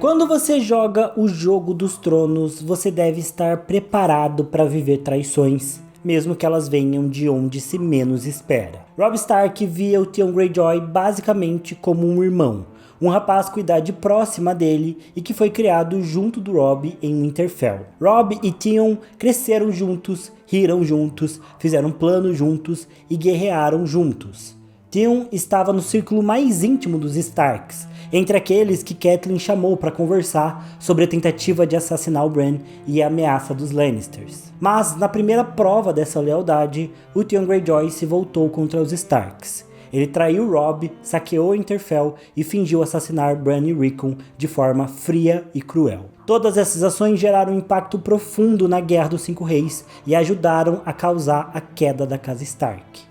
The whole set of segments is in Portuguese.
Quando você joga o Jogo dos Tronos, você deve estar preparado para viver traições, mesmo que elas venham de onde se menos espera. Robb Stark via o Theon Greyjoy basicamente como um irmão, um rapaz com idade próxima dele e que foi criado junto do Robb em Winterfell. Robb e Theon cresceram juntos, riram juntos, fizeram planos juntos e guerrearam juntos. Theon estava no círculo mais íntimo dos Starks, entre aqueles que Catelyn chamou para conversar sobre a tentativa de assassinar o Bran e a ameaça dos Lannisters. Mas, na primeira prova dessa lealdade, o Theon Greyjoy se voltou contra os Starks. Ele traiu Robb, saqueou Winterfell e fingiu assassinar Bran e Rickon de forma fria e cruel. Todas essas ações geraram um impacto profundo na Guerra dos Cinco Reis e ajudaram a causar a queda da casa Stark.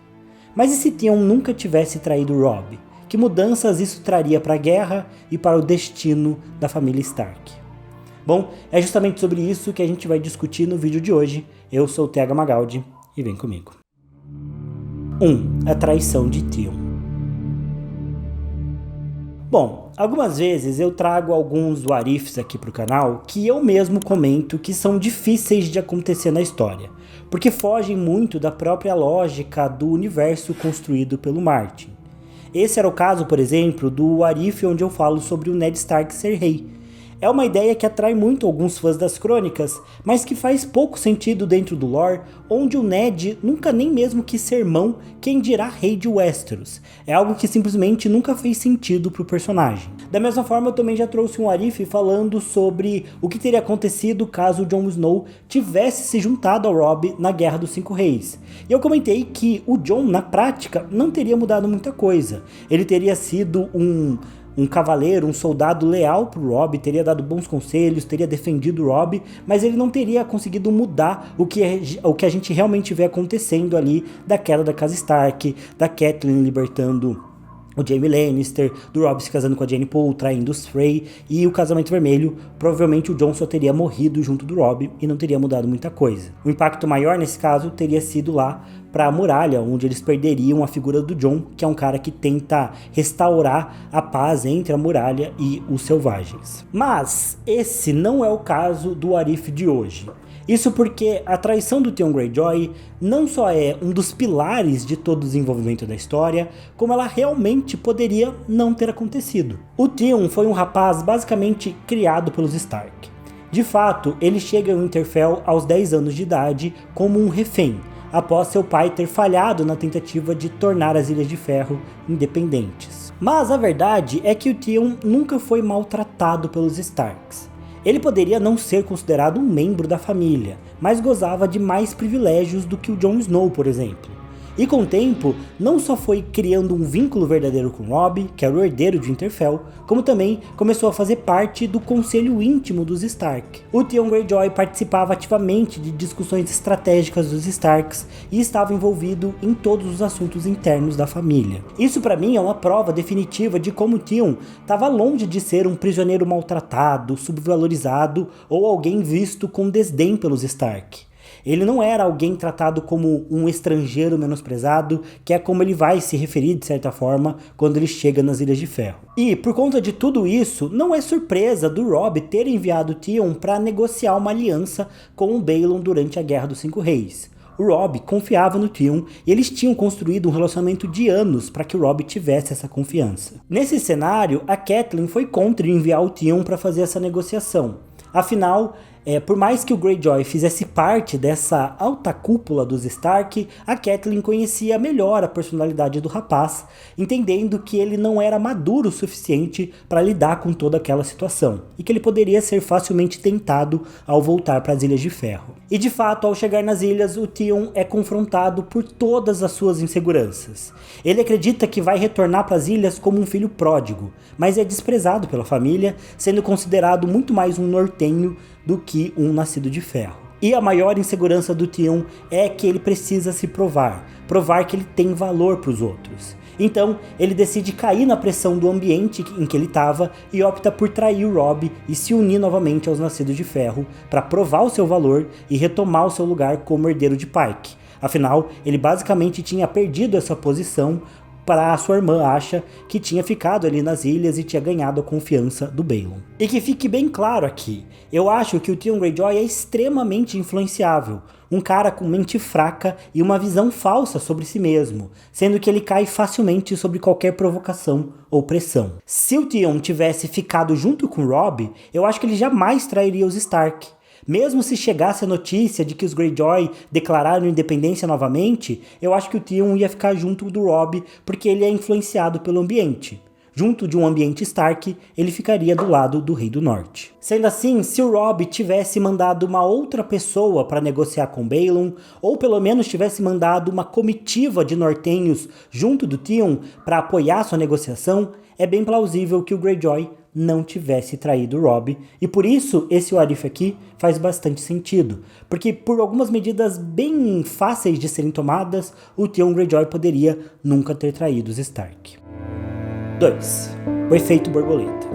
Mas e se Theon nunca tivesse traído Robb? Que mudanças isso traria para a guerra e para o destino da família Stark? Bom, é justamente sobre isso que a gente vai discutir no vídeo de hoje. Eu sou o TH Magaldi e vem comigo. 1. A traição de Theon. Bom, algumas vezes eu trago alguns what ifs aqui para o canal que eu mesmo comento que são difíceis de acontecer na história, porque fogem muito da própria lógica do universo construído pelo Martin. Esse era o caso, por exemplo, do what if onde eu falo sobre o Ned Stark ser rei. É uma ideia que atrai muito alguns fãs das crônicas, mas que faz pouco sentido dentro do lore, onde o Ned nunca nem mesmo quis ser irmão, quem dirá rei de Westeros. É algo que simplesmente nunca fez sentido pro personagem. Da mesma forma, eu também já trouxe um what if falando sobre o que teria acontecido caso o Jon Snow tivesse se juntado ao Robb na Guerra dos Cinco Reis. E eu comentei que o Jon, na prática, não teria mudado muita coisa. Ele teria sido um cavaleiro, um soldado leal pro Robb, teria dado bons conselhos, teria defendido o Robb, mas ele não teria conseguido mudar o que a gente realmente vê acontecendo ali da queda da casa Stark, da Catelyn libertando o Jaime Lannister, do Robb se casando com a Jeyne Poole, traindo os Frey, e o casamento vermelho, provavelmente o Jon só teria morrido junto do Robb e não teria mudado muita coisa. O impacto maior nesse caso teria sido lá para a muralha, onde eles perderiam a figura do Jon, que é um cara que tenta restaurar a paz entre a muralha e os selvagens. Mas esse não é o caso do what if de hoje. Isso porque a traição do Theon Greyjoy não só é um dos pilares de todo o desenvolvimento da história, como ela realmente poderia não ter acontecido. O Theon foi um rapaz basicamente criado pelos Stark. De fato, ele chega em Winterfell aos 10 anos de idade como um refém, após seu pai ter falhado na tentativa de tornar as Ilhas de Ferro independentes. Mas a verdade é que o Theon nunca foi maltratado pelos Starks. Ele poderia não ser considerado um membro da família, mas gozava de mais privilégios do que o Jon Snow, por exemplo. E com o tempo, não só foi criando um vínculo verdadeiro com Robb, que era o herdeiro de Winterfell, como também começou a fazer parte do conselho íntimo dos Stark. O Theon Greyjoy participava ativamente de discussões estratégicas dos Starks e estava envolvido em todos os assuntos internos da família. Isso para mim é uma prova definitiva de como Theon estava longe de ser um prisioneiro maltratado, subvalorizado ou alguém visto com desdém pelos Stark. Ele não era alguém tratado como um estrangeiro menosprezado, que é como ele vai se referir de certa forma quando ele chega nas Ilhas de Ferro. E por conta de tudo isso, não é surpresa do Robb ter enviado Theon para negociar uma aliança com o Balon durante a Guerra dos Cinco Reis. O Robb confiava no Theon e eles tinham construído um relacionamento de anos para que o Robb tivesse essa confiança. Nesse cenário, a Catelyn foi contra enviar o Theon para fazer essa negociação. Afinal, por mais que o Greyjoy fizesse parte dessa alta cúpula dos Stark, a Catelyn conhecia melhor a personalidade do rapaz, entendendo que ele não era maduro o suficiente para lidar com toda aquela situação, e que ele poderia ser facilmente tentado ao voltar para as Ilhas de Ferro. E de fato, ao chegar nas ilhas, o Theon é confrontado por todas as suas inseguranças. Ele acredita que vai retornar para as ilhas como um filho pródigo, mas é desprezado pela família, sendo considerado muito mais um nortenho do que um nascido de ferro. E a maior insegurança do Theon é que ele precisa se provar que ele tem valor para os outros. Então, ele decide cair na pressão do ambiente em que ele estava e opta por trair o Robb e se unir novamente aos Nascidos de Ferro para provar o seu valor e retomar o seu lugar como herdeiro de Pike. Afinal, ele basicamente tinha perdido essa posição para sua irmã Asha, que tinha ficado ali nas ilhas e tinha ganhado a confiança do Balon. E que fique bem claro aqui, eu acho que o Theon Greyjoy é extremamente influenciável, um cara com mente fraca e uma visão falsa sobre si mesmo, sendo que ele cai facilmente sobre qualquer provocação ou pressão. Se o Theon tivesse ficado junto com Robb, eu acho que ele jamais trairia os Stark. Mesmo se chegasse a notícia de que os Greyjoy declararam independência novamente, eu acho que o Theon ia ficar junto do Robb porque ele é influenciado pelo ambiente. Junto de um ambiente Stark, ele ficaria do lado do Rei do Norte. Sendo assim, se o Robb tivesse mandado uma outra pessoa para negociar com Balon, ou pelo menos tivesse mandado uma comitiva de nortenhos junto do Theon para apoiar sua negociação, é bem plausível que o Greyjoy não tivesse traído o Robb, e por isso esse what if aqui faz bastante sentido, porque por algumas medidas bem fáceis de serem tomadas, o Theon Greyjoy poderia nunca ter traído os Stark. 2. O efeito borboleta.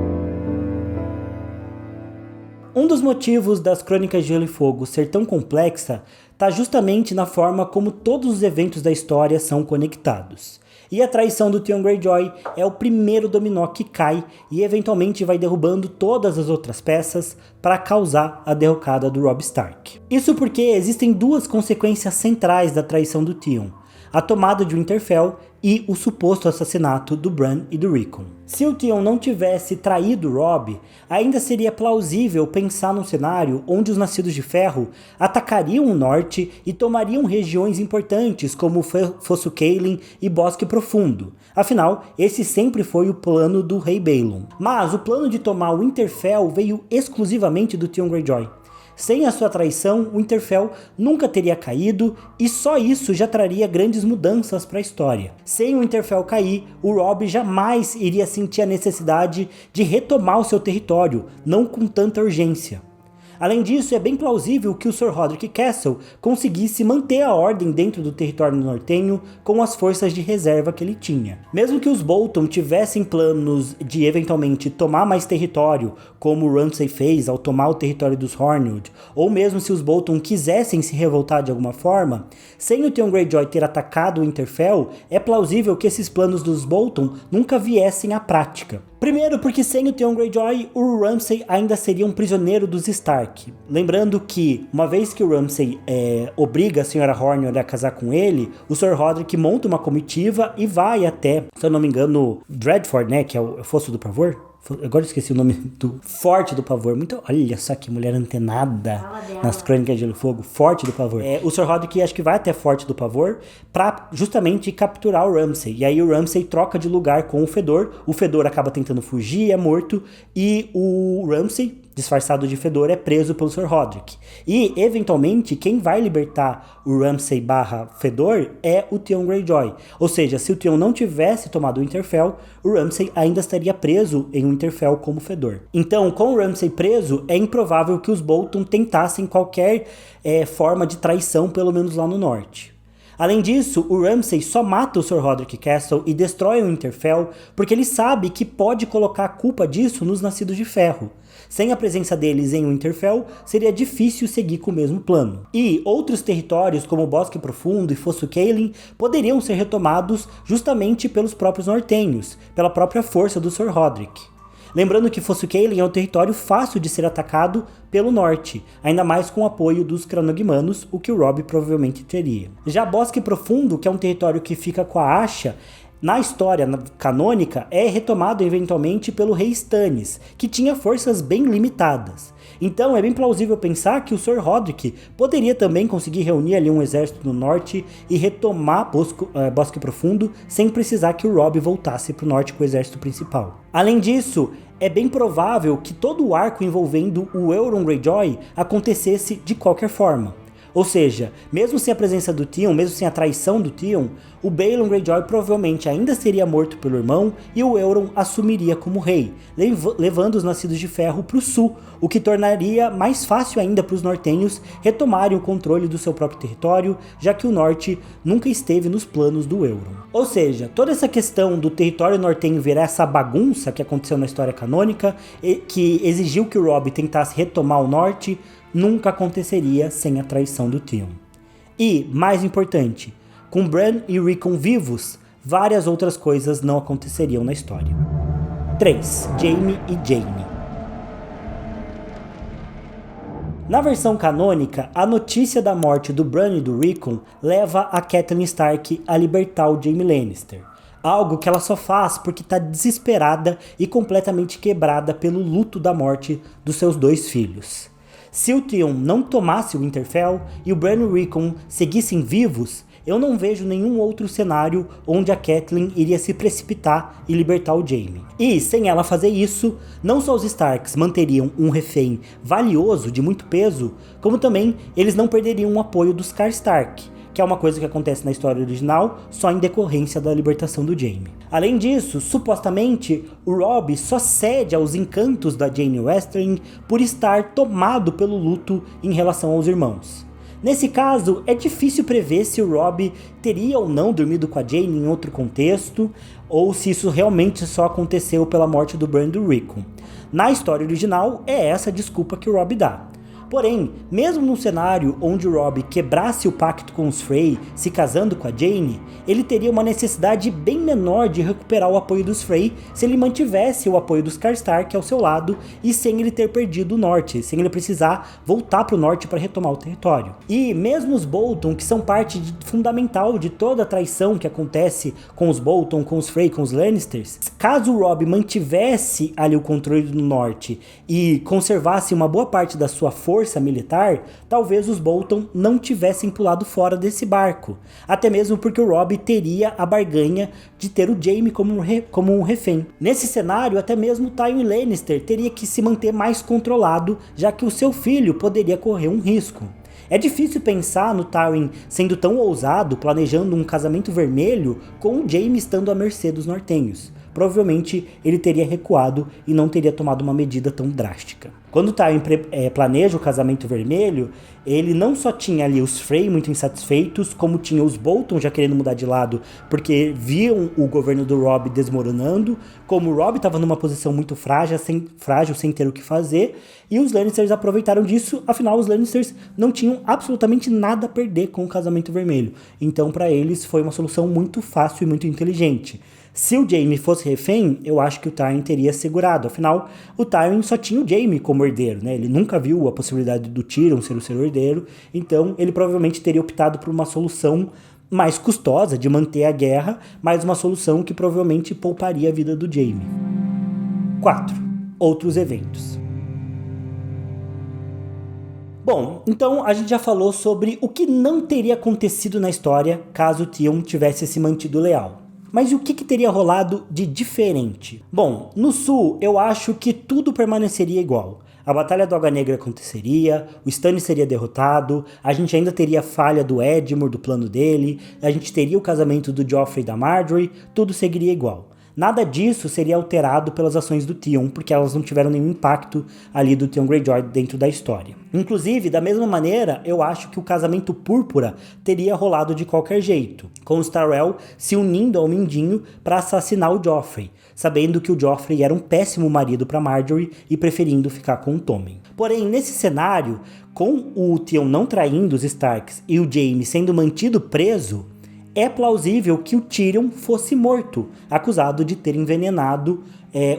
Um dos motivos das Crônicas de Gelo e Fogo ser tão complexa está justamente na forma como todos os eventos da história são conectados. E a traição do Theon Greyjoy é o primeiro dominó que cai e eventualmente vai derrubando todas as outras peças para causar a derrocada do Robb Stark. Isso porque existem duas consequências centrais da traição do Theon: a tomada de Winterfell e o suposto assassinato do Bran e do Rickon. Se o Theon não tivesse traído Robb, ainda seria plausível pensar num cenário onde os Nascidos de Ferro atacariam o norte e tomariam regiões importantes como Fosso Cailin e Bosque Profundo. Afinal, esse sempre foi o plano do Rei Balon. Mas o plano de tomar o Winterfell veio exclusivamente do Theon Greyjoy. Sem a sua traição, o Winterfell nunca teria caído e só isso já traria grandes mudanças para a história. Sem o Winterfell cair, o Robb jamais iria sentir a necessidade de retomar o seu território, não com tanta urgência. Além disso, é bem plausível que o Sir Rodrik Cassel conseguisse manter a ordem dentro do território nortenho com as forças de reserva que ele tinha. Mesmo que os Bolton tivessem planos de eventualmente tomar mais território, como o Ramsay fez ao tomar o território dos Hornwood, ou mesmo se os Bolton quisessem se revoltar de alguma forma, sem o Theon Greyjoy ter atacado o Winterfell, é plausível que esses planos dos Bolton nunca viessem à prática. Primeiro porque sem o Theon Greyjoy, o Ramsay ainda seria um prisioneiro dos Stark. Lembrando que, uma vez que o Ramsay obriga a Sra. Hornwood a casar com ele, o Sir Rodrik monta uma comitiva e vai até, se eu não me engano, Dreadford, né, que é o Fosso do Pavor? Agora eu esqueci o nome do Forte do Pavor. Olha só que mulher antenada nas Crônicas de Gelo e Fogo. Forte do Pavor. O Sir Rodrik acho que vai até Forte do Pavor pra justamente capturar o Ramsay. E aí o Ramsay troca de lugar com o Fedor. O Fedor acaba tentando fugir, é morto. E o Ramsay, disfarçado de Fedor, é preso pelo Sir Rodrik. E, eventualmente, quem vai libertar o Ramsay / Fedor é o Theon Greyjoy. Ou seja, se o Theon não tivesse tomado o Winterfell, o Ramsay ainda estaria preso em Winterfell como Fedor. Então, com o Ramsay preso, é improvável que os Bolton tentassem qualquer forma de traição, pelo menos lá no norte. Além disso, o Ramsay só mata o Sir Rodrik Cassel e destrói o Winterfell porque ele sabe que pode colocar a culpa disso nos Nascidos de Ferro. Sem a presença deles em Winterfell, seria difícil seguir com o mesmo plano. E outros territórios, como Bosque Profundo e Fosso Cailin, poderiam ser retomados justamente pelos próprios nortenhos, pela própria força do Sir Rodrik. Lembrando que Fosso Cailin é um território fácil de ser atacado pelo norte, ainda mais com o apoio dos Cranogmanos, o que o Robb provavelmente teria. Já Bosque Profundo, que é um território que fica com a Asha, na história canônica, é retomado eventualmente pelo rei Stannis, que tinha forças bem limitadas. Então é bem plausível pensar que o Sir Rodrik poderia também conseguir reunir ali um exército no norte e retomar Bosque Profundo sem precisar que o Robb voltasse para o norte com o exército principal. Além disso, é bem provável que todo o arco envolvendo o Euron Greyjoy acontecesse de qualquer forma. Ou seja, mesmo sem a presença do Theon, mesmo sem a traição do Theon, o Balon Greyjoy provavelmente ainda seria morto pelo irmão e o Euron assumiria como rei, levando os Nascidos de Ferro para o sul, o que tornaria mais fácil ainda para os nortenhos retomarem o controle do seu próprio território, já que o norte nunca esteve nos planos do Euron. Ou seja, toda essa questão do território nortenho virar essa bagunça que aconteceu na história canônica, que exigiu que o Robb tentasse retomar o norte, nunca aconteceria sem a traição do Theon. E, mais importante, com Bran e Rickon vivos, várias outras coisas não aconteceriam na história. 3. Jaime e Jane. Na versão canônica, a notícia da morte do Bran e do Rickon leva a Catelyn Stark a libertar o Jaime Lannister. Algo que ela só faz porque está desesperada e completamente quebrada pelo luto da morte dos seus 2 filhos. Se o Theon não tomasse o Winterfell e o Bran e o Rickon seguissem vivos, eu não vejo nenhum outro cenário onde a Catelyn iria se precipitar e libertar o Jaime. E, sem ela fazer isso, não só os Starks manteriam um refém valioso de muito peso, como também eles não perderiam o apoio dos Karstark, que é uma coisa que acontece na história original só em decorrência da libertação do Jaime. Além disso, supostamente, o Robb só cede aos encantos da Jaime Westerling por estar tomado pelo luto em relação aos irmãos. Nesse caso, é difícil prever se o Robb teria ou não dormido com a Jaime em outro contexto, ou se isso realmente só aconteceu pela morte do Bran e do Rickon. Na história original, é essa a desculpa que o Robb dá. Porém, mesmo num cenário onde o Robb quebrasse o pacto com os Frey, se casando com a Jaime, ele teria uma necessidade bem menor de recuperar o apoio dos Frey se ele mantivesse o apoio dos Karstark ao seu lado e sem ele ter perdido o norte, sem ele precisar voltar para o norte para retomar o território. E mesmo os Bolton, que são parte fundamental de toda a traição que acontece com os Bolton, com os Frey, com os Lannisters, caso o Robb mantivesse ali o controle do norte e conservasse uma boa parte da sua força militar, talvez os Bolton não tivessem pulado fora desse barco, até mesmo porque o Robb teria a barganha de ter o Jaime como um refém. Nesse cenário, até mesmo o Tywin Lannister teria que se manter mais controlado, já que o seu filho poderia correr um risco. É difícil pensar no Tywin sendo tão ousado, planejando um casamento vermelho, com o Jaime estando à mercê dos nortenhos. Provavelmente ele teria recuado e não teria tomado uma medida tão drástica. Quando o Tywin planeja o casamento vermelho, ele não só tinha ali os Frey muito insatisfeitos, como tinha os Bolton já querendo mudar de lado porque viam o governo do Robb desmoronando, como o Robb estava numa posição muito frágil sem ter o que fazer, e os Lannisters aproveitaram disso, afinal os Lannisters não tinham absolutamente nada a perder com o casamento vermelho. Então para eles foi uma solução muito fácil e muito inteligente. Se o Jaime fosse refém, eu acho que o Tywin teria segurado. Afinal, o Tywin só tinha o Jaime como herdeiro, né? Ele nunca viu a possibilidade do Tyrion ser o seu herdeiro, então ele provavelmente teria optado por uma solução mais custosa de manter a guerra, mas uma solução que provavelmente pouparia a vida do Jaime. 4. Outros eventos. Bom, então a gente já falou sobre o que não teria acontecido na história caso Theon tivesse se mantido leal. Mas e o que teria rolado de diferente? Bom, no sul eu acho que tudo permaneceria igual. A Batalha do Água Negra aconteceria, o Stannis seria derrotado, a gente ainda teria a falha do Edmure, do plano dele, a gente teria o casamento do Joffrey e da Margaery, tudo seguiria igual. Nada disso seria alterado pelas ações do Theon, porque elas não tiveram nenhum impacto ali do Theon Greyjoy dentro da história. Inclusive, da mesma maneira, eu acho que o casamento púrpura teria rolado de qualquer jeito, com os Tyrell se unindo ao Mindinho para assassinar o Joffrey, sabendo que o Joffrey era um péssimo marido para Margaery e preferindo ficar com o Tommen. Porém, nesse cenário, com o Theon não traindo os Starks e o Jaime sendo mantido preso, é plausível que o Tyrion fosse morto, acusado de ter envenenado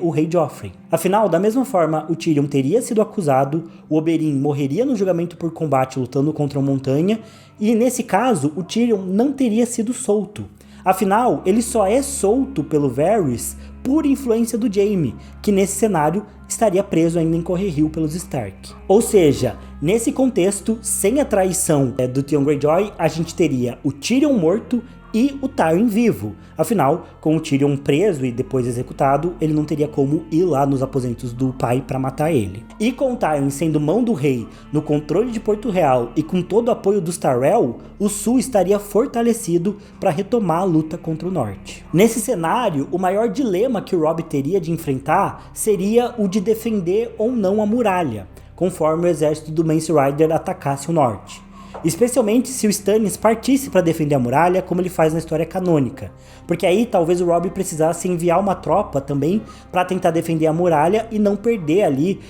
o rei Joffrey. Afinal, da mesma forma, o Tyrion teria sido acusado, o Oberyn morreria no julgamento por combate lutando contra a montanha, e nesse caso, o Tyrion não teria sido solto. Afinal, ele só é solto pelo Varys por influência do Jaime, que nesse cenário estaria preso ainda em Corre Hill pelos Stark. Ou seja, nesse contexto, sem a traição do Theon Greyjoy, a gente teria o Tyrion morto e o Tywin vivo. Afinal, com o Tyrion preso e depois executado, ele não teria como ir lá nos aposentos do pai para matar ele. E com o Tywin sendo mão do rei no controle de Porto Real e com todo o apoio dos Tyrell, o sul estaria fortalecido para retomar a luta contra o norte. Nesse cenário, o maior dilema que o Robb teria de enfrentar seria o de defender ou não a muralha, conforme o exército do Mance Rayder atacasse o norte. Especialmente se o Stannis partisse para defender a muralha, como ele faz na história canônica. Porque aí talvez o Robb precisasse enviar uma tropa também para tentar defender a muralha e não perder ali,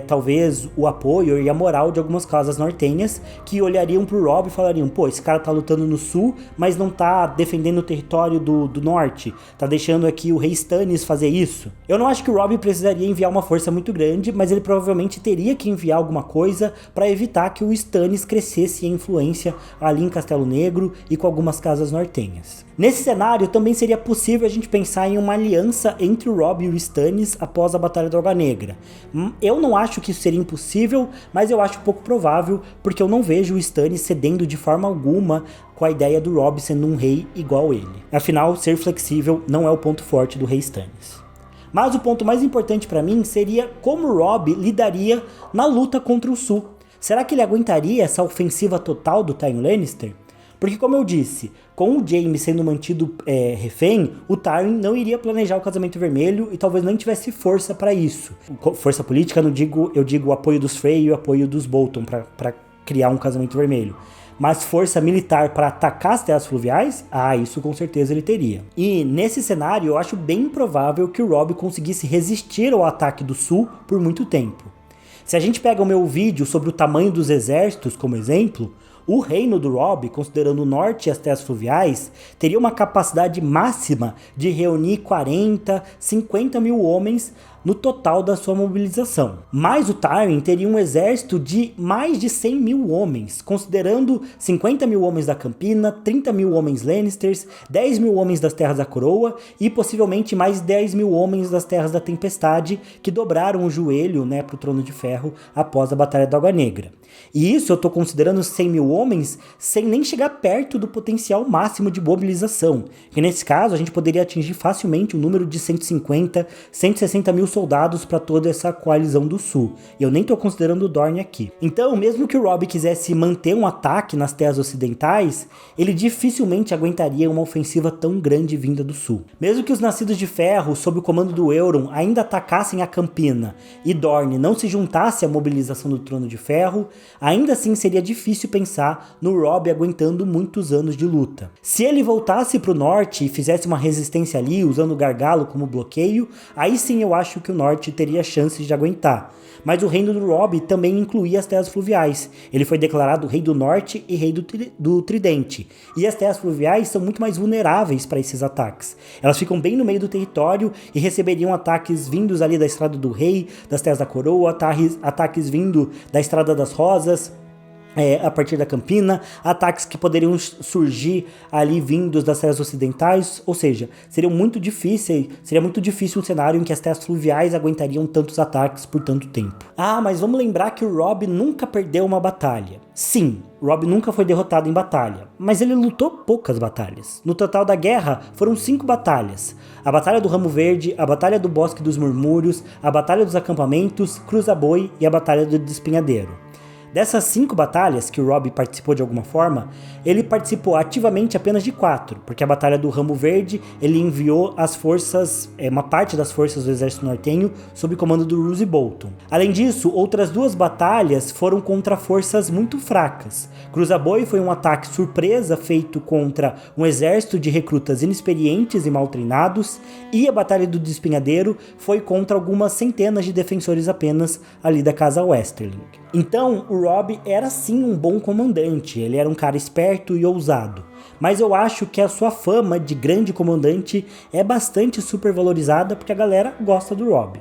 talvez, o apoio e a moral de algumas casas nortenhas que olhariam pro Robb e falariam: pô, esse cara tá lutando no sul, mas não tá defendendo o território do norte, tá deixando aqui o rei Stannis fazer isso. Eu não acho que o Robb precisaria enviar uma força muito grande, mas ele provavelmente teria que enviar alguma coisa para evitar que o Stannis crescesse em influência ali em Castelo Negro e com algumas casas nortenhas. Nesse cenário também seria possível a gente pensar em uma aliança entre o Robb e o Stannis após a Batalha da Orga Negra. Eu não acho que isso seria impossível, mas eu acho pouco provável, porque eu não vejo o Stannis cedendo de forma alguma com a ideia do Robb sendo um rei igual ele. Afinal, ser flexível não é o ponto forte do rei Stannis. Mas o ponto mais importante para mim seria como o Robb lidaria na luta contra o Sul. Será que ele aguentaria essa ofensiva total do Tyrion Lannister? Porque, como eu disse, com o Jaime sendo mantido refém, o Tyrion não iria planejar o casamento vermelho e talvez nem tivesse força para isso. Força política, eu digo o apoio dos Frey e o apoio dos Bolton para criar um casamento vermelho. Mas força militar para atacar as terras fluviais? Isso com certeza ele teria. E nesse cenário eu acho bem provável que o Robb conseguisse resistir ao ataque do sul por muito tempo. Se a gente pega o meu vídeo sobre o tamanho dos exércitos como exemplo, o reino do Robb, considerando o norte e as terras fluviais, teria uma capacidade máxima de reunir 40, 50 mil homens no total da sua mobilização. Mas o Tyrion teria um exército de mais de 100 mil homens, considerando 50 mil homens da Campina, 30 mil homens Lannisters, 10 mil homens das Terras da Coroa e possivelmente mais 10 mil homens das Terras da Tempestade, que dobraram o joelho para o Trono de Ferro após a Batalha da Água Negra. E isso eu estou considerando 100 mil homens sem nem chegar perto do potencial máximo de mobilização, que nesse caso a gente poderia atingir facilmente um número de 150, 160 mil soldados para toda essa coalizão do sul. E eu nem estou considerando o Dorne aqui. Então, mesmo que o Robb quisesse manter um ataque nas terras ocidentais, ele dificilmente aguentaria uma ofensiva tão grande vinda do sul. Mesmo que os Nascidos de Ferro, sob o comando do Euron, ainda atacassem a Campina e Dorne não se juntasse à mobilização do Trono de Ferro, ainda assim seria difícil pensar no Robb aguentando muitos anos de luta. Se ele voltasse para o norte e fizesse uma resistência ali, usando o Gargalo como bloqueio, aí sim eu acho que o norte teria chances de aguentar. Mas o reino do Robb também incluía as terras fluviais. Ele foi declarado rei do norte e rei do Tridente. E as terras fluviais são muito mais vulneráveis para esses ataques. Elas ficam bem no meio do território e receberiam ataques vindos ali da Estrada do Rei, das Terras da Coroa, ataques vindo da Estrada das Rosas, a partir da Campina, ataques que poderiam surgir ali vindos das terras ocidentais, ou seja, seria muito difícil um cenário em que as terras fluviais aguentariam tantos ataques por tanto tempo. Mas vamos lembrar que o Robb nunca perdeu uma batalha. Sim, Robb nunca foi derrotado em batalha, mas ele lutou poucas batalhas. No total da guerra, foram 5 batalhas. A Batalha do Ramo Verde, a Batalha do Bosque dos Murmúrios, a Batalha dos Acampamentos, Cruza-Boi e a Batalha do Despenhadeiro. Dessas 5 batalhas que o Robb participou de alguma forma, ele participou ativamente apenas de 4, porque a Batalha do Ramo Verde ele enviou as forças, uma parte das forças do exército nortenho sob comando do Roose Bolton. Além disso, outras 2 batalhas foram contra forças muito fracas. Cruza-Boi foi um ataque surpresa feito contra um exército de recrutas inexperientes e mal treinados, e a Batalha do Despenhadeiro foi contra algumas centenas de defensores apenas ali da casa Westerling. Então, o Robb era sim um bom comandante, ele era um cara esperto e ousado, mas eu acho que a sua fama de grande comandante é bastante supervalorizada porque a galera gosta do Robb.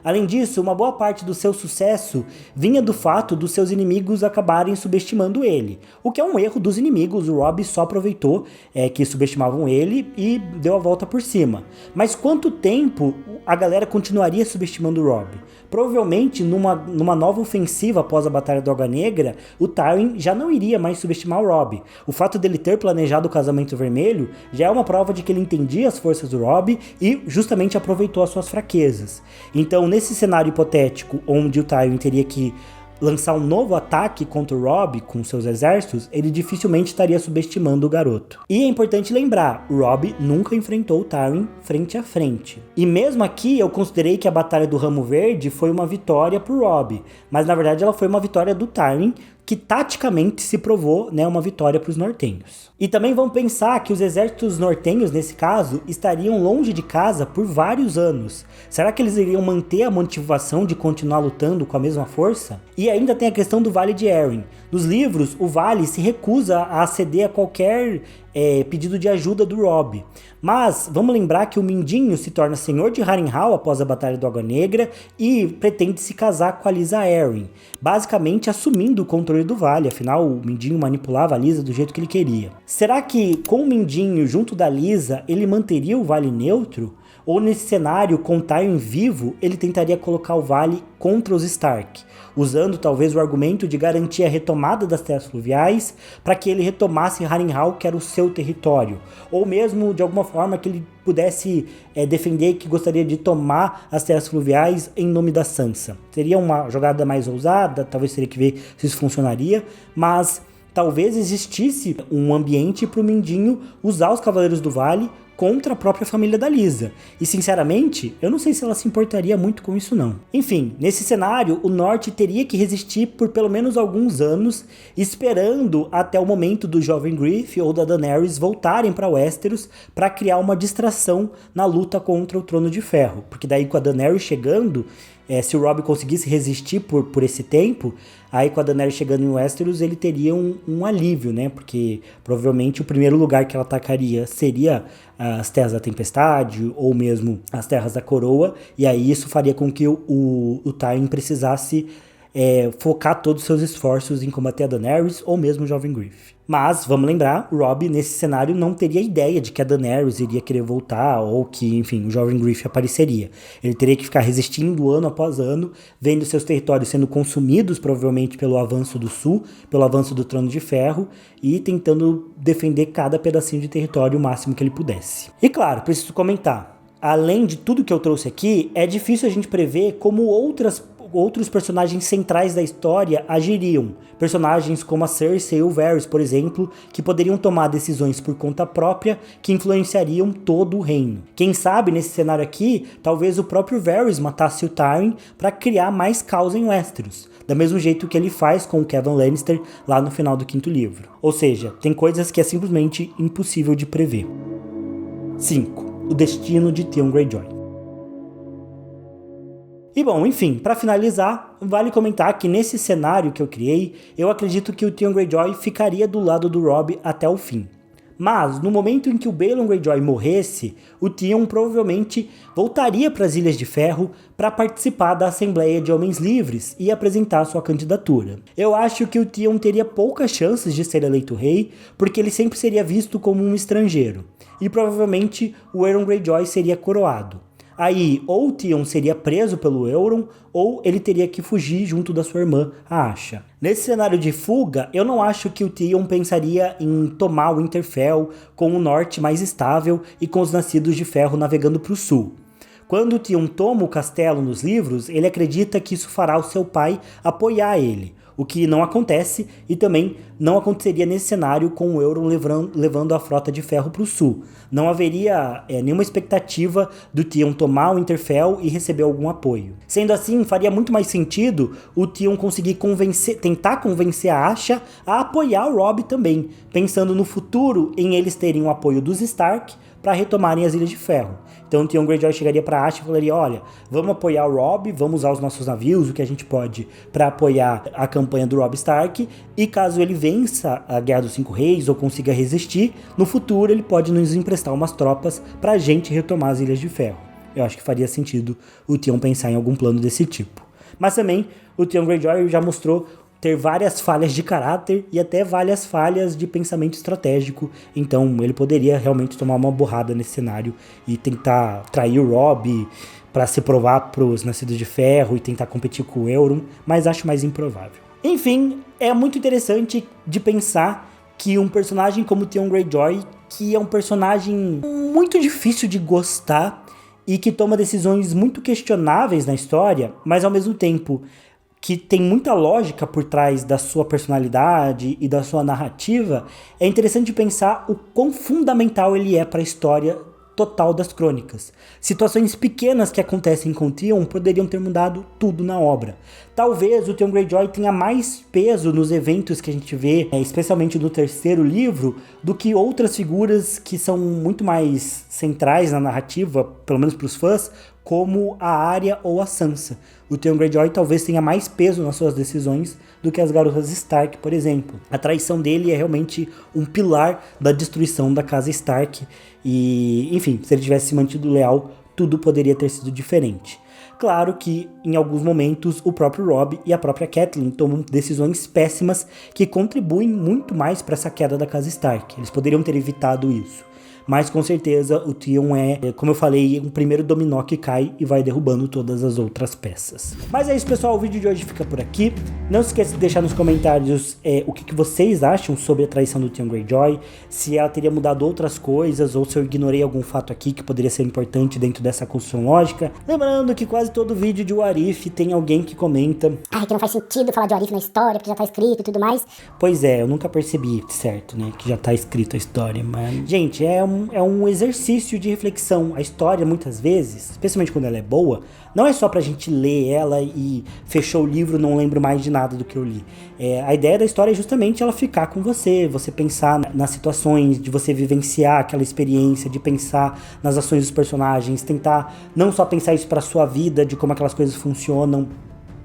Além disso, uma boa parte do seu sucesso vinha do fato dos seus inimigos acabarem subestimando ele. O que é um erro dos inimigos, o Robb só aproveitou que subestimavam ele e deu a volta por cima. Mas quanto tempo a galera continuaria subestimando o Robb? Provavelmente, numa nova ofensiva após a Batalha da Água Negra, o Tyrion já não iria mais subestimar o Robb. O fato dele ter planejado o casamento vermelho já é uma prova de que ele entendia as forças do Robb e justamente aproveitou as suas fraquezas. Então, nesse cenário hipotético, onde o Tyrion teria que lançar um novo ataque contra o Robb com seus exércitos, ele dificilmente estaria subestimando o garoto. E é importante lembrar, o Robb nunca enfrentou o Tyrion frente a frente. E mesmo aqui eu considerei que a Batalha do Ramo Verde foi uma vitória pro Robb, mas na verdade ela foi uma vitória do Tyrion que taticamente se provou, né, uma vitória para os nortenhos. E também vamos pensar que os exércitos nortenhos, nesse caso, estariam longe de casa por vários anos. Será que eles iriam manter a motivação de continuar lutando com a mesma força? E ainda tem a questão do Vale de Arryn. Nos livros, o Vale se recusa a aceder a qualquer pedido de ajuda do Robb. Mas vamos lembrar que o Mindinho se torna senhor de Harrenhal após a Batalha do Água Negra e pretende se casar com a Lysa Arryn, basicamente assumindo o controle do Vale, afinal o Mindinho manipulava a Lysa do jeito que ele queria. Será que com o Mindinho junto da Lysa ele manteria o Vale neutro? Ou nesse cenário, com Tywin vivo, ele tentaria colocar o Vale contra os Stark, usando talvez o argumento de garantir a retomada das terras fluviais para que ele retomasse Harrenhal, que era o seu território, ou mesmo de alguma forma que ele pudesse defender que gostaria de tomar as terras fluviais em nome da Sansa. Seria uma jogada mais ousada, talvez teria que ver se isso funcionaria, mas talvez existisse um ambiente para o Mindinho usar os Cavaleiros do Vale contra a própria família da Lysa. E sinceramente, eu não sei se ela se importaria muito com isso não. Enfim, nesse cenário, o Norte teria que resistir por pelo menos alguns anos, esperando até o momento do jovem Griff ou da Daenerys voltarem para Westeros para criar uma distração na luta contra o Trono de Ferro. Porque daí com a Daenerys chegando, se o Robb conseguisse resistir por esse tempo, aí com a Daenerys chegando em Westeros ele teria um alívio, né? Porque provavelmente o primeiro lugar que ela atacaria seria as Terras da Tempestade ou mesmo as Terras da Coroa, e aí isso faria com que o Tywin precisasse focar todos os seus esforços em combater a Daenerys ou mesmo o jovem Griff. Mas, vamos lembrar, o Robb nesse cenário não teria ideia de que a Daenerys iria querer voltar ou que, enfim, o jovem Griff apareceria. Ele teria que ficar resistindo ano após ano, vendo seus territórios sendo consumidos provavelmente pelo avanço do sul, pelo avanço do Trono de Ferro e tentando defender cada pedacinho de território o máximo que ele pudesse. E claro, preciso comentar, além de tudo que eu trouxe aqui, é difícil a gente prever como outros personagens centrais da história agiriam. Personagens como a Cersei ou o Varys, por exemplo, que poderiam tomar decisões por conta própria que influenciariam todo o reino. Quem sabe, nesse cenário aqui, talvez o próprio Varys matasse o Tywin para criar mais caos em Westeros, do mesmo jeito que ele faz com o Kevan Lannister lá no final do 5º livro. Ou seja, tem coisas que é simplesmente impossível de prever. 5. O destino de Theon Greyjoy. E bom, enfim, para finalizar, vale comentar que nesse cenário que eu criei, eu acredito que o Theon Greyjoy ficaria do lado do Robb até o fim. Mas, no momento em que o Balon Greyjoy morresse, o Theon provavelmente voltaria para as Ilhas de Ferro para participar da Assembleia de Homens Livres e apresentar sua candidatura. Eu acho que o Theon teria poucas chances de ser eleito rei, porque ele sempre seria visto como um estrangeiro, e provavelmente o Aeron Greyjoy seria coroado. Aí, ou o Theon seria preso pelo Euron, ou ele teria que fugir junto da sua irmã, a Asha. Nesse cenário de fuga, eu não acho que o Theon pensaria em tomar o Winterfell com o norte mais estável e com os nascidos de ferro navegando para o sul. Quando o Theon toma o castelo nos livros, ele acredita que isso fará o seu pai apoiar ele, o que não acontece e também não aconteceria nesse cenário com o Euron levando a frota de ferro para o sul. Não haveria nenhuma expectativa do Theon tomar o Winterfell e receber algum apoio. Sendo assim, faria muito mais sentido o Theon conseguir tentar convencer a Asha a apoiar o Robb também, pensando no futuro em eles terem o apoio dos Stark para retomarem as Ilhas de Ferro. Então o Theon Greyjoy chegaria para Asha e falaria, olha, vamos apoiar o Robb, vamos usar os nossos navios, o que a gente pode, para apoiar a campanha do Robb Stark, e caso ele vença a Guerra dos 5 Reis ou consiga resistir, no futuro ele pode nos emprestar umas tropas para a gente retomar as Ilhas de Ferro. Eu acho que faria sentido o Theon pensar em algum plano desse tipo. Mas também o Theon Greyjoy já mostrou ter várias falhas de caráter e até várias falhas de pensamento estratégico, então ele poderia realmente tomar uma borrada nesse cenário e tentar trair o Robb para se provar para os Nascidos de Ferro e tentar competir com o Euron, mas acho mais improvável. Enfim, é muito interessante de pensar que um personagem como Theon Greyjoy, que é um personagem muito difícil de gostar e que toma decisões muito questionáveis na história, mas ao mesmo tempo que tem muita lógica por trás da sua personalidade e da sua narrativa, é interessante pensar o quão fundamental ele é para a história total das crônicas. Situações pequenas que acontecem com Theon poderiam ter mudado tudo na obra. Talvez o Theon Greyjoy tenha mais peso nos eventos que a gente vê, especialmente no terceiro livro, do que outras figuras que são muito mais centrais na narrativa, pelo menos para os fãs, como a Arya ou a Sansa. O Theon Greyjoy talvez tenha mais peso nas suas decisões do que as garotas Stark, por exemplo. A traição dele é realmente um pilar da destruição da casa Stark e, enfim, se ele tivesse se mantido leal, tudo poderia ter sido diferente. Claro que, em alguns momentos, o próprio Robb e a própria Catelyn tomam decisões péssimas que contribuem muito mais para essa queda da casa Stark. Eles poderiam ter evitado isso. Mas com certeza o Theon é, como eu falei, um primeiro dominó que cai e vai derrubando todas as outras peças. Mas é isso, pessoal, o vídeo de hoje fica por aqui. Não se esqueça de deixar nos comentários o que vocês acham sobre a traição do Theon Greyjoy, se ela teria mudado outras coisas, ou se eu ignorei algum fato aqui que poderia ser importante dentro dessa construção lógica. Lembrando que quase todo vídeo de What If tem alguém que comenta: que não faz sentido falar de What If na história, porque já tá escrito e tudo mais. Pois é, eu nunca percebi, certo, né, que já tá escrito a história, mas... Gente, é um exercício de reflexão. A história, muitas vezes, especialmente quando ela é boa, não é só pra gente ler ela e fechou o livro, não lembro mais de nada do que eu li. A ideia da história é justamente ela ficar com você pensar nas situações, de você vivenciar aquela experiência, de pensar nas ações dos personagens, tentar não só pensar isso pra sua vida, de como aquelas coisas funcionam,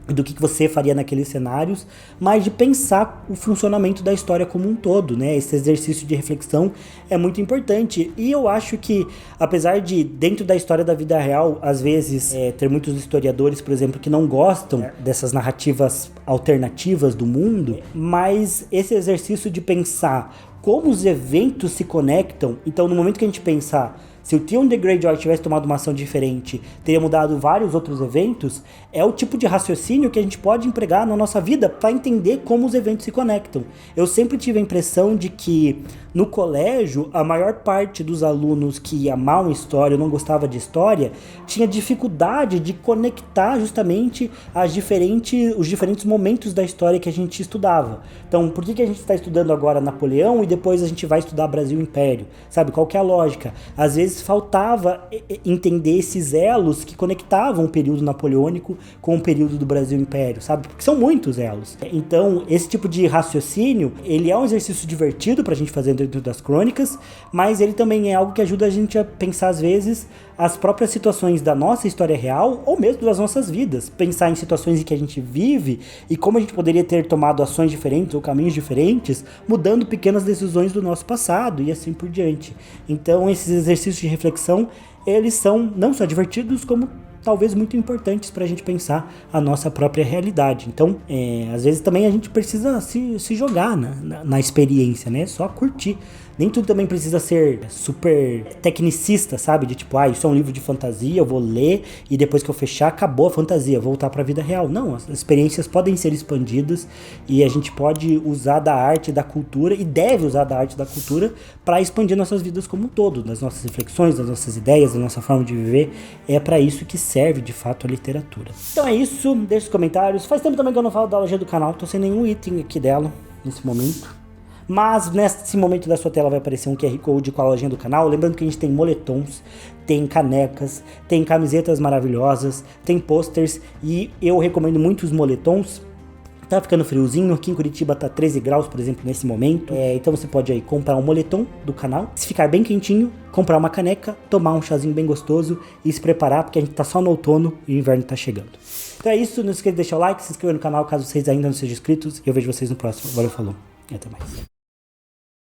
do que você faria naqueles cenários, mas de pensar o funcionamento da história como um todo, né? Esse exercício de reflexão é muito importante, e eu acho que, apesar de, dentro da história da vida real, às vezes, ter muitos historiadores, por exemplo, que não gostam dessas narrativas alternativas do mundo, mas esse exercício de pensar como os eventos se conectam, então no momento que a gente pensar, se o Theon Greyjoy tivesse tomado uma ação diferente, teria mudado vários outros eventos, é o tipo de raciocínio que a gente pode empregar na nossa vida para entender como os eventos se conectam. Eu sempre tive a impressão de que no colégio, a maior parte dos alunos que amavam história, ou não gostava de história, tinha dificuldade de conectar justamente os diferentes momentos da história que a gente estudava. Então, por que a gente está estudando agora Napoleão e depois a gente vai estudar Brasil Império? Sabe, qual que é a lógica? Às vezes faltava entender esses elos que conectavam o período napoleônico com o período do Brasil Império, sabe? Porque são muitos elos. Então, esse tipo de raciocínio, ele é um exercício divertido pra gente fazer dentro das crônicas, mas ele também é algo que ajuda a gente a pensar, às vezes, as próprias situações da nossa história real, ou mesmo das nossas vidas. Pensar em situações em que a gente vive e como a gente poderia ter tomado ações diferentes ou caminhos diferentes, mudando pequenas decisões do nosso passado e assim por diante. Então, esses exercícios de reflexão, eles são não só divertidos, como talvez muito importantes para a gente pensar a nossa própria realidade. Então, às vezes também a gente precisa se jogar na experiência, né? Só curtir. Nem tudo também precisa ser super tecnicista, sabe? De tipo, isso é um livro de fantasia, eu vou ler e depois que eu fechar, acabou a fantasia, voltar para a vida real. Não, as experiências podem ser expandidas e a gente pode usar da arte, da cultura, e deve usar da arte e da cultura para expandir nossas vidas como um todo, das nossas reflexões, das nossas ideias, da nossa forma de viver. É para isso que serve, de fato, a literatura. Então é isso, deixa os comentários. Faz tempo também que eu não falo da loja do canal, tô sem nenhum item aqui dela nesse momento. Mas nesse momento da sua tela vai aparecer um QR Code com a lojinha do canal. Lembrando que a gente tem moletons, tem canecas, tem camisetas maravilhosas, tem posters, e eu recomendo muito os moletons. Tá ficando friozinho, aqui em Curitiba tá 13 graus, por exemplo, nesse momento. Então você pode aí comprar um moletom do canal, se ficar bem quentinho, comprar uma caneca, tomar um chazinho bem gostoso e se preparar, porque a gente tá só no outono e o inverno tá chegando. Então é isso, não esqueça de deixar o like, se inscrever no canal caso vocês ainda não sejam inscritos, e eu vejo vocês no próximo. Valeu, falou e até mais.